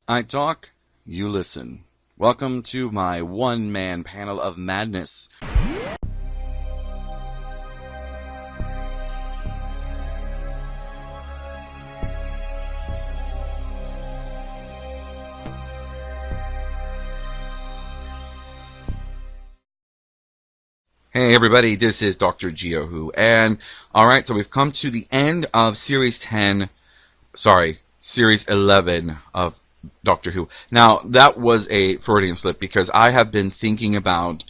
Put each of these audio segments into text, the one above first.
I talk, you listen. Welcome to my one-man panel of madness. Hey everybody, this is Dr. Gio Who, and alright, so we've come to the end of Series 11 of Doctor Who. Now, that was a Freudian slip because I have been thinking about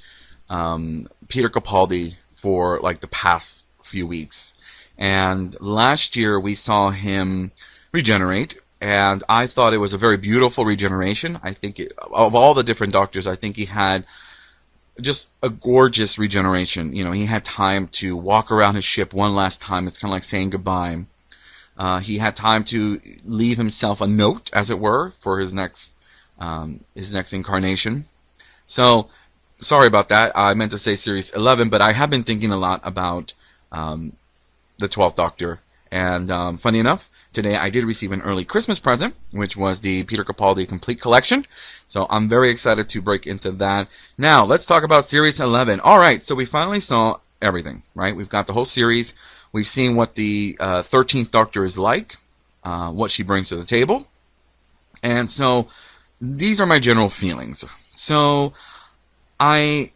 Peter Capaldi for like the past few weeks. And last year we saw him regenerate, and I thought it was a very beautiful regeneration. I think of all the different doctors, I think he had just a gorgeous regeneration. You know, he had time to walk around his ship one last time. It's kind of like saying goodbye. He had time to leave himself a note, as it were, for his next incarnation. So, sorry about that. I meant to say Series 11, but I have been thinking a lot about the 12th Doctor. And funny enough, today I did receive an early Christmas present, which was the Peter Capaldi Complete Collection. So I'm very excited to break into that. Now, let's talk about Series 11. All right, so we finally saw everything, right? We've got the whole series. We've seen what the 13th Doctor is like, what she brings to the table. And so these are my general feelings. So the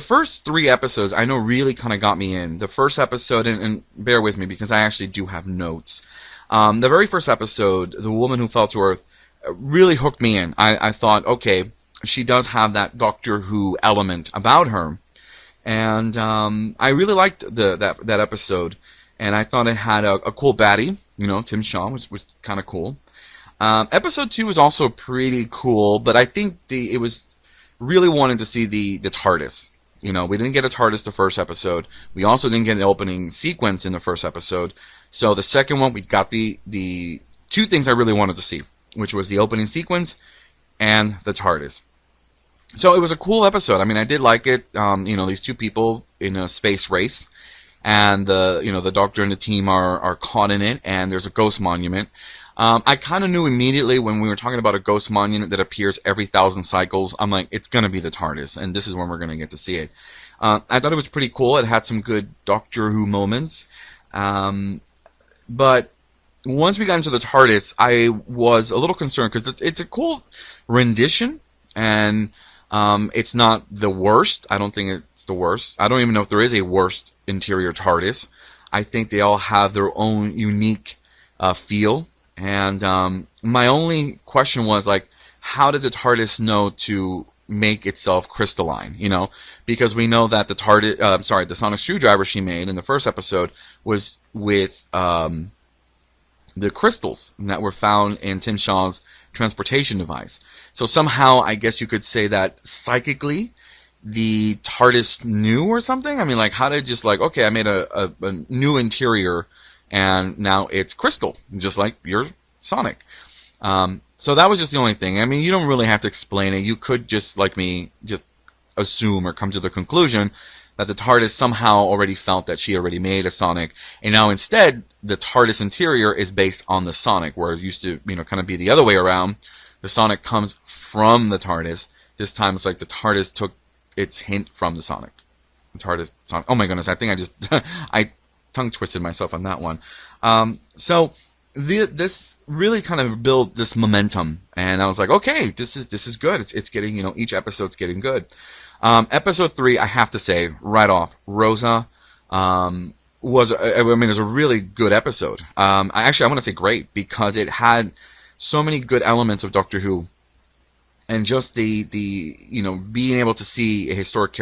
first 3 episodes, I know, really kind of got me in. The first episode, and bear with me because I actually do have notes. The very first episode, The Woman Who Fell to Earth, really hooked me in. I thought, okay, she does have that Doctor Who element about her. And I really liked that episode. And I thought it had a cool baddie, you know, Tim Shaw, which was kind of cool. Episode 2 was also pretty cool, but I think it was really wanted to see the TARDIS. You know, we didn't get a TARDIS the first episode. We also didn't get an opening sequence in the first episode. So the second one, we got the 2 things I really wanted to see, which was the opening sequence and the TARDIS. So it was a cool episode. I mean, I did like it. You know, these 2 people in a space race, and the Doctor and the team are caught in it, and there's a ghost monument. I kind of knew immediately when we were talking about a ghost monument that appears every 1,000 cycles. I'm like, it's going to be the TARDIS, and this is when we're going to get to see it. I thought it was pretty cool. It had some good Doctor Who moments. But once we got into the TARDIS, I was a little concerned because it's a cool rendition, and it's not the worst. I don't think it's the worst. I don't even know if there is a worst interior TARDIS. I think they all have their own unique feel. And my only question was, like, how did the TARDIS know to make itself crystalline? You know, because we know that the sonic screwdriver she made in the first episode was with the crystals that were found in Tim Shaw's transportation device. So somehow, I guess you could say that psychically, the TARDIS knew or something. I mean, like, how did it just like, okay, I made a new interior, and now it's crystal, just like your Sonic. So that was just the only thing. I mean, you don't really have to explain it. You could just, like me, just assume or come to the conclusion that the TARDIS somehow already felt that she already made a Sonic, and now instead the TARDIS interior is based on the Sonic, where it used to, you know, kind of be the other way around. The Sonic comes from the TARDIS. This time it's like the TARDIS took its hint from the Sonic. The TARDIS Sonic. Oh my goodness! I think I just I tongue twisted myself on that one. So this really kind of built this momentum, and I was like, okay, this is good. It's getting, you know, each episode's getting good. Episode 3, I have to say right off, Rosa was a really good episode. I want to say great, because it had so many good elements of Doctor Who, and just the you know, being able to see a historic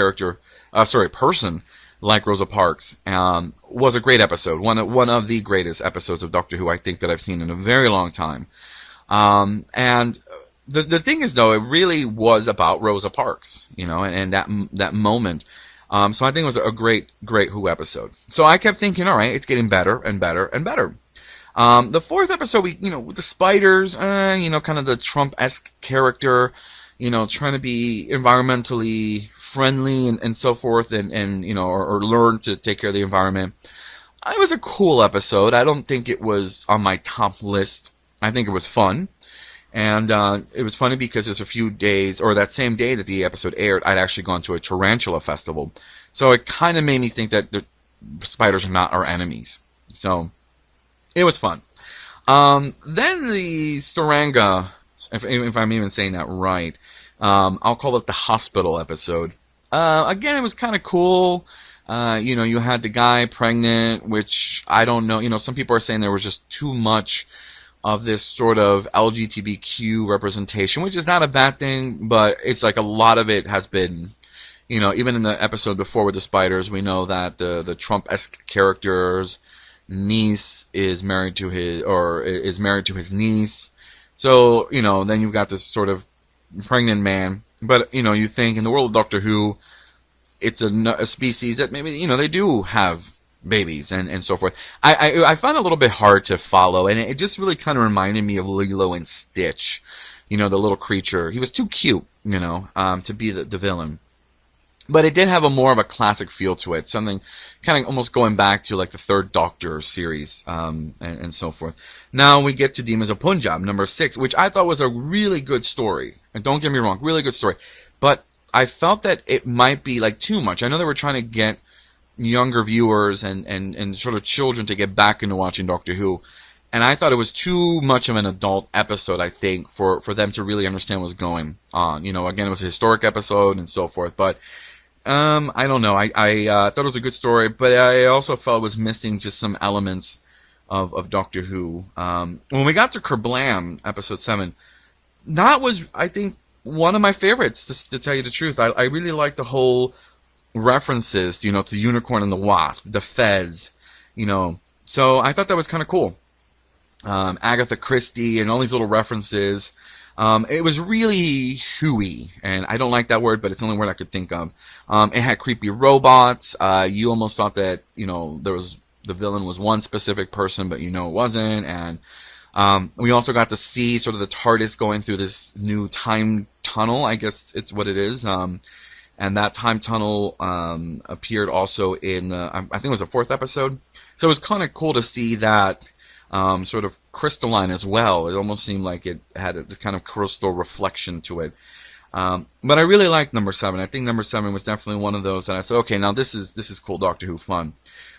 person like Rosa Parks was a great episode. One of the greatest episodes of Doctor Who I think that I've seen in a very long time. And the thing is, though, it really was about Rosa Parks, you know, and that moment. So I think it was a great Who episode. So I kept thinking, all right, it's getting better and better and better. The 4th episode, with the spiders, kind of the Trump-esque character, trying to be environmentally friendly and so forth, and or learn to take care of the environment. It was a cool episode. I don't think it was on my top list. I think it was fun. And it was funny because there's a few days, or that same day that the episode aired, I'd actually gone to a tarantula festival. So it kind of made me think that the spiders are not our enemies. So it was fun. Then the Saranga, if I'm even saying that right, I'll call it the hospital episode. Again, it was kind of cool. You had the guy pregnant, which I don't know. Some people are saying there was just too much of this sort of LGBTQ representation, which is not a bad thing, but it's like a lot of it has been, even in the episode before with the spiders, we know that the Trump-esque character's niece is married to his niece. So, then you've got this sort of pregnant man. But, you think in the world of Doctor Who, it's a species that maybe, they do have babies and so forth. I found it a little bit hard to follow, and it just really kind of reminded me of Lilo and Stitch, the little creature. He was too cute, to be the villain. But it did have more of a classic feel to it, something kind of almost going back to like the third Doctor series, and so forth. Now we get to Demons of Punjab, number 6, which I thought was a really good story. And don't get me wrong, really good story. But I felt that it might be like too much. I know they were trying to get younger viewers and sort of children to get back into watching Doctor Who. And I thought it was too much of an adult episode, I think, for them to really understand what was going on. Again, it was a historic episode and so forth. But I don't know. I thought it was a good story, but I also felt it was missing just some elements of Doctor Who. When we got to Kerblam, episode 7, that was, I think, one of my favorites, to tell you the truth. I really liked the whole references, to the Unicorn and the Wasp, the Fez, So I thought that was kind of cool. Agatha Christie and all these little references. It was really hooey, and I don't like that word, but it's the only word I could think of. It had creepy robots. You almost thought that, the villain was one specific person, but it wasn't. And we also got to see sort of the TARDIS going through this new time tunnel, I guess it's what it is. And that time tunnel appeared also in, I think it was the 4th episode. So it was kind of cool to see that sort of crystalline as well. It almost seemed like it had this kind of crystal reflection to it. But I really liked number 7. I think number 7 was definitely one of those that I said, okay, now this is cool Doctor Who fun.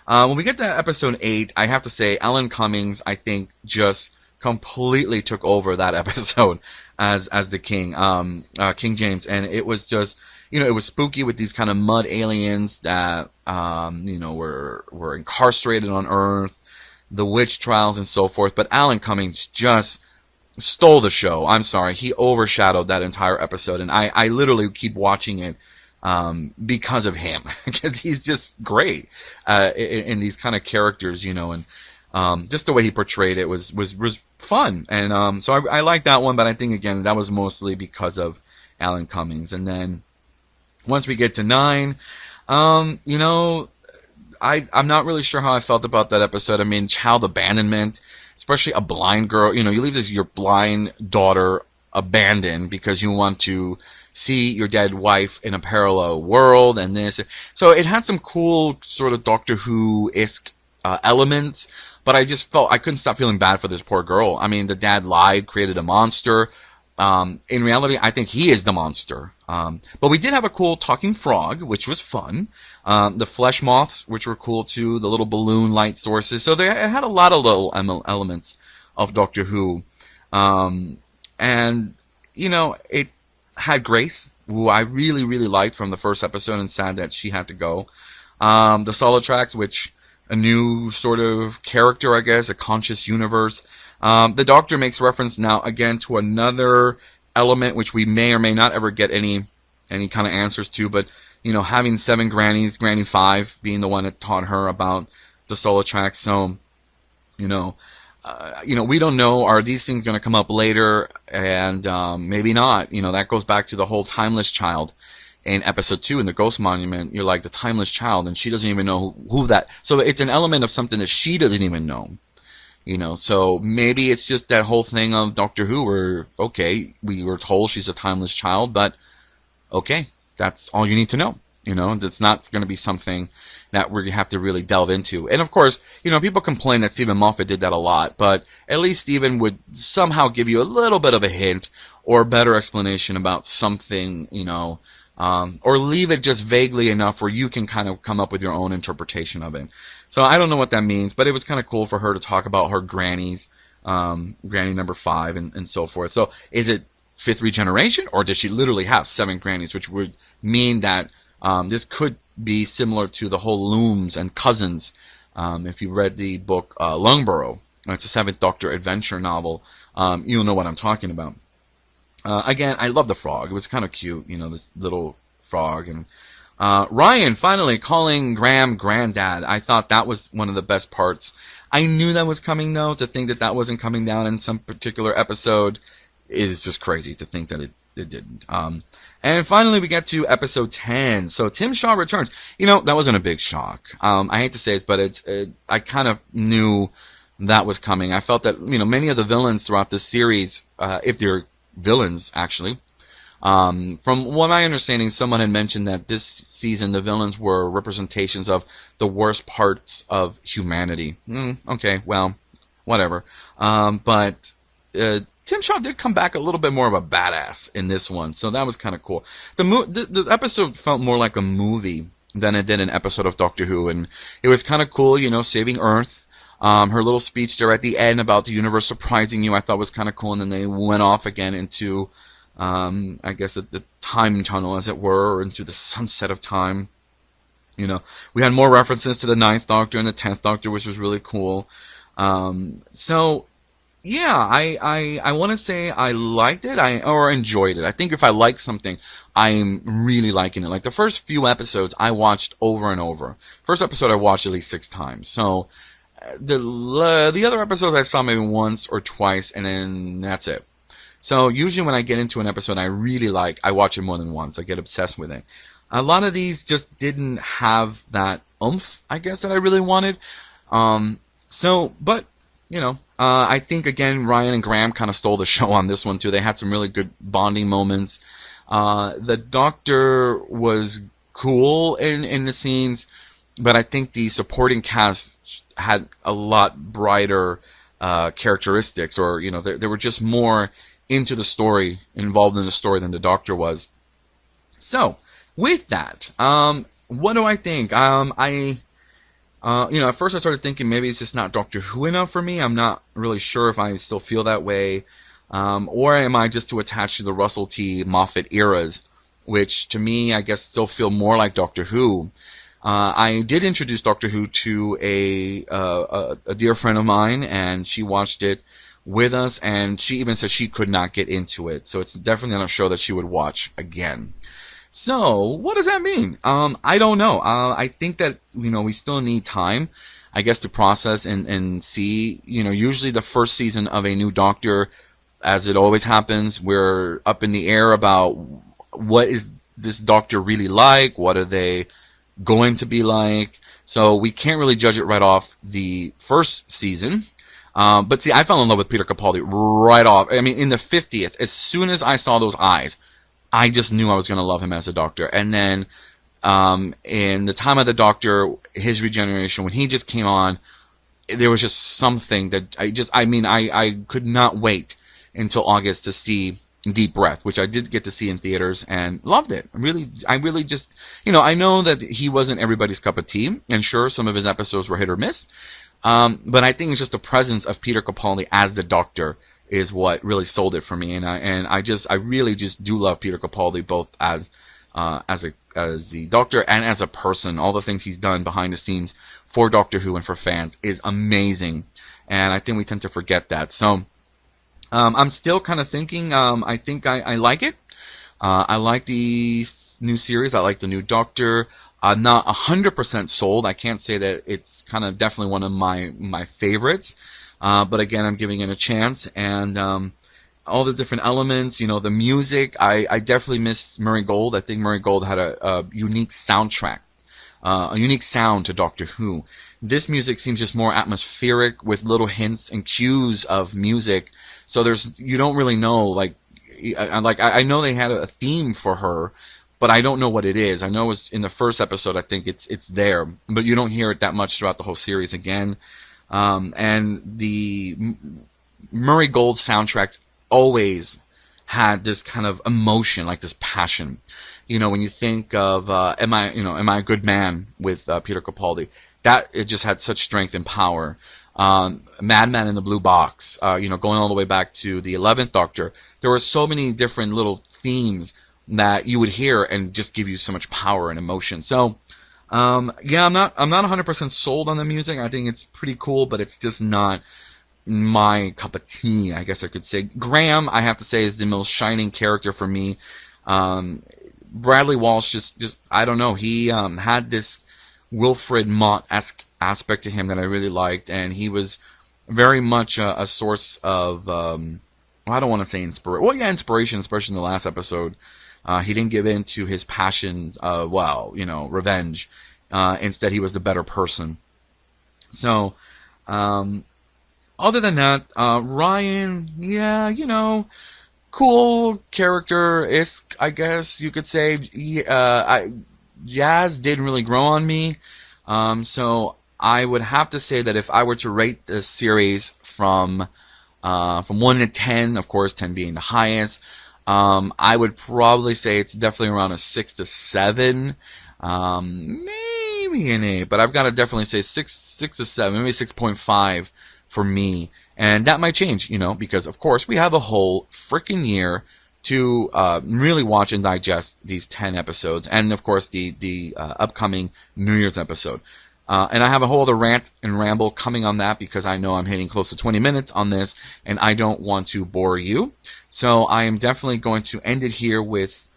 When we get to episode 8, I have to say Alan Cummings, I think, just completely took over that episode as the king, King James, and it was just, it was spooky with these kind of mud aliens that, were incarcerated on Earth, the witch trials and so forth. But Alan Cummings just stole the show. I'm sorry, he overshadowed that entire episode, and I literally keep watching it because of him, because he's just great in these kind of characters, and just the way he portrayed it was fun. And so I like that one, but I think again that was mostly because of Alan Cummings. And then once we get to 9, I'm not really sure how I felt about that episode. I mean, child abandonment, especially a blind girl. You leave your blind daughter abandoned because you want to see your dead wife in a parallel world, and this. So it had some cool sort of Doctor Who-esque elements, but I just felt I couldn't stop feeling bad for this poor girl. I mean, the dad lied, created a monster. In reality, I think he is the monster. But we did have a cool talking frog, which was fun. The flesh moths, which were cool too. The little balloon light sources. So it had a lot of little elements of Doctor Who. And, it had Grace, who I really, really liked from the first episode, and sad that she had to go. The Solitrax, which a new sort of character, I guess, a conscious universe. The Doctor makes reference now again to another element which we may or may not ever get any kind of answers to, but having 7 grannies, Granny 5 being the one that taught her about the Solitrax. So we don't know, are these things going to come up later, and maybe not. That goes back to the whole timeless child in episode 2 in the Ghost Monument. You're like the timeless child, and she doesn't even know who that. So it's an element of something that she doesn't even know. So maybe it's just that whole thing of Doctor Who where, okay, we were told she's a timeless child, but okay, that's all you need to know. It's not going to be something that we have to really delve into. And of course, people complain that Stephen Moffat did that a lot, but at least Stephen would somehow give you a little bit of a hint or better explanation about something, or leave it just vaguely enough where you can kind of come up with your own interpretation of it. So I don't know what that means, but it was kind of cool for her to talk about her grannies, granny number 5 and so forth. So is it 5th regeneration, or does she literally have 7 grannies, which would mean that this could be similar to the whole Looms and Cousins. If you read the book Lungborough, it's a 7th Doctor adventure novel, you'll know what I'm talking about. Again, I love the frog. It was kind of cute, this little frog. And Ryan finally calling Graham granddad. I thought that was one of the best parts. I knew that was coming, though. To think that that wasn't coming down in some particular episode is just crazy to think that it didn't. And finally, we get to episode 10. So Tim Shaw returns. That wasn't a big shock. I hate to say it, but I kind of knew that was coming. I felt that, many of the villains throughout this series, if they're villains, actually, from what my understanding, someone had mentioned that this season the villains were representations of the worst parts of humanity. Okay, well, whatever. But Tim Shaw did come back a little bit more of a badass in this one, so that was kind of cool. The episode felt more like a movie than it did an episode of Doctor Who, and it was kind of cool, saving Earth. Her little speech there at the end about the universe surprising you, I thought was kind of cool, and then they went off again into, I guess, the time tunnel, as it were, or into the sunset of time. We had more references to the 9th Doctor and the 10th Doctor, which was really cool. So, yeah, I want to say I liked it, or enjoyed it. I think if I like something, I'm really liking it. Like the first few episodes, I watched over and over. First episode, I watched at least 6 times. So the other episodes I saw maybe once or twice, and then that's it. So usually when I get into an episode I really like, I watch it more than once. I get obsessed with it. A lot of these just didn't have that oomph, I guess, that I really wanted. But I think, again, Ryan and Graham kind of stole the show on this one, too. They had some really good bonding moments. The Doctor was cool in the scenes, but I think the supporting cast had a lot brighter characteristics, or, they were just more into the story, involved in the story than the Doctor was. So, with that, what do I think? At first I started thinking maybe it's just not Doctor Who enough for me. I'm not really sure if I still feel that way. Or am I just too attached to the Russell T. Moffat eras, which to me, I guess, still feel more like Doctor Who. I did introduce Doctor Who to a dear friend of mine, and she watched it with us, and she even said she could not get into it. So it's definitely not a show that she would watch again. So, what does that mean? I don't know. I think that, we still need time, I guess, to process and see. Usually the first season of a new Doctor, as it always happens, we're up in the air about what is this Doctor really like? What are they going to be like? So we can't really judge it right off the first season. But see, I fell in love with Peter Capaldi right off. I mean, in the 50th, as soon as I saw those eyes, I just knew I was going to love him as a Doctor. And then in the time of the Doctor, his regeneration, when he just came on, there was just something that I could not wait until August to see Deep Breath, which I did get to see in theaters and loved it. I really just, I know that he wasn't everybody's cup of tea, and sure, some of his episodes were hit or miss. But I think it's just the presence of Peter Capaldi as the Doctor is what really sold it for me, and I really just do love Peter Capaldi, both as the Doctor and as a person. All the things he's done behind the scenes for Doctor Who and for fans is amazing, and I think we tend to forget that. So I'm still kind of thinking. I think I like it. I like the new series. I like the new Doctor. I'm not 100% sold. I can't say that it's kind of definitely one of my favorites. But again, I'm giving it a chance. And all the different elements, the music, I definitely miss Murray Gold. I think Murray Gold had a unique soundtrack, a unique sound to Doctor Who. This music seems just more atmospheric with little hints and cues of music. So you don't really know, I know they had a theme for her, but I don't know what it is. I know it's in the first episode. I think it's there, but you don't hear it that much throughout the whole series again. And the Murray Gold soundtrack always had this kind of emotion, like this passion. You know, when you think of Am I a Good Man with Peter Capaldi, that it just had such strength and power. Madman in the Blue Box, going all the way back to the 11th Doctor, there were so many different little themes that you would hear and just give you so much power and emotion. So, yeah, I'm not 100% sold on the music. I think it's pretty cool, but it's just not my cup of tea, I guess I could say. Graham, I have to say, is the most shining character for me. Bradley Walsh, just I don't know. He had this Wilfred Mott-esque aspect to him that I really liked, and he was very much a source of, I don't want to say inspiration. Well, yeah, inspiration, especially in the last episode. He didn't give in to his passions, revenge. Instead, he was the better person. So, other than that, Ryan, yeah, cool character, I guess you could say. Yaz didn't really grow on me. So I would have to say that if I were to rate this series from 1 to 10, of course 10 being the highest, I would probably say it's definitely around a 6 to 7, maybe an 8, but I've got to definitely say 6 to 7, maybe 6.5 for me. And that might change, because of course we have a whole freaking year to really watch and digest these 10 episodes, and of course the upcoming New Year's episode. And I have a whole other rant and ramble coming on that, because I know I'm hitting close to 20 minutes on this, and I don't want to bore you. So I am definitely going to end it here with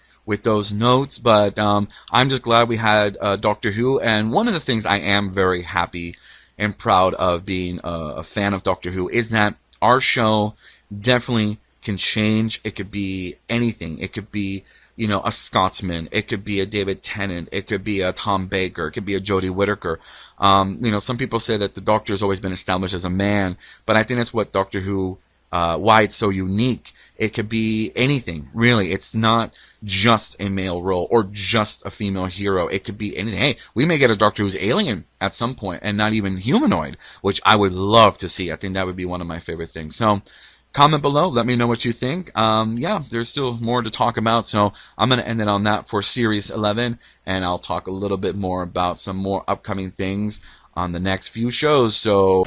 those notes, but I'm just glad we had Doctor Who. And one of the things I am very happy and proud of being a fan of Doctor Who is that our show definitely can change. It could be anything. It could be, a Scotsman. It could be a David Tennant. It could be a Tom Baker. It could be a Jodie Whittaker. Some people say that the Doctor has always been established as a man, but I think that's what Doctor Who, why it's so unique. It could be anything, really. It's not just a male role or just a female hero. It could be anything. Hey, we may get a Doctor Who's alien at some point and not even humanoid, which I would love to see. I think that would be one of my favorite things. So, comment below. Let me know what you think. There's still more to talk about, so I'm going to end it on that for Series 11, and I'll talk a little bit more about some more upcoming things on the next few shows. So